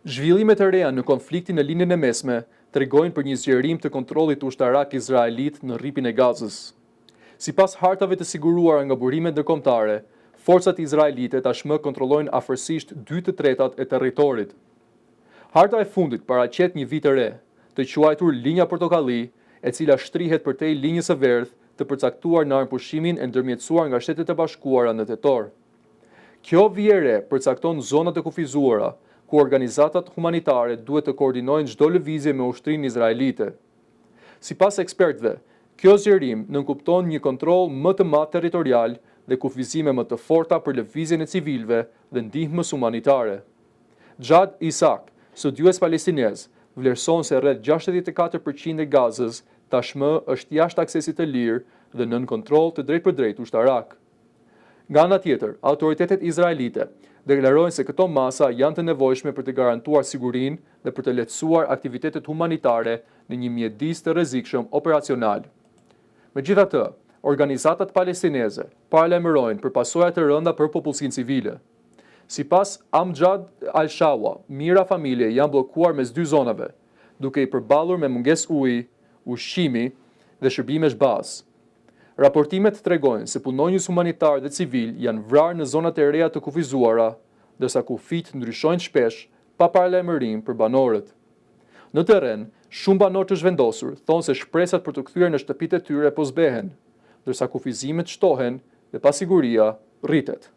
Zhvillimet e reja në konfliktin në linjën e mesme tregojnë për një zgjerim të kontrollit ushtarak izraelit në rripin e Gazës. Sipas hartave të siguruara nga burimet ndërkombëtare, forcat izraelite tashmë kontrollojnë afërsisht 2/3 e territorit. Harta e fundit paraqet një vit të re, të quajtur linja portokalli, e cila shtrihet përtej linjës së verdhë të përcaktuar në armëpushimin e ndërmjetësuar nga Shtetet e Bashkuara në tetor. Kjo vije re përcakton zonat e kufizuara, ku organizatat humanitare duhet të koordinojnë çdo lëvizje me ushtrinë izraelite. Sipas ekspertëve, kjo zgjerim nënkupton një kontroll më të madh territorial dhe kufizime më të forta për lëvizjen e civilëve dhe ndihmës humanitare. Xhad Isak, studiues palestinez, vlerëson se rreth 64% e Gazës tashmë është jashtë aksesit të lirë dhe nën kontroll të drejtpërdrejtë ushtarak. Nga ana tjetër, autoritetet izraelite deklarojnë se këto masa janë të nevojshme për të garantuar sigurinë dhe për të lehtësuar aktivitetet humanitare në një mjedis të rrezikshëm operacional. Megjithatë, organizatat palestineze paralajmërojnë për pasoja të rënda për popullsinë civile. Sipas Amjad al-Shawa, mijëra familje janë bllokuar mes dy zonave, duke i përballur me mungesë uji, ushqimi dhe shërbimesh bazë. Raportimet tregojnë se punonjës humanitar dhe civil janë vrarë në zonat e reja të kufizuara, ndërsa kufit ndryshojnë shpesh pa paralajmërim për banorët. Në terren, shumë banorë të zhvendosur thonë se shpresat për të kthyer në shtëpitë e tyre po zbehen, ndërsa kufizimet shtohen dhe pasiguria rritet.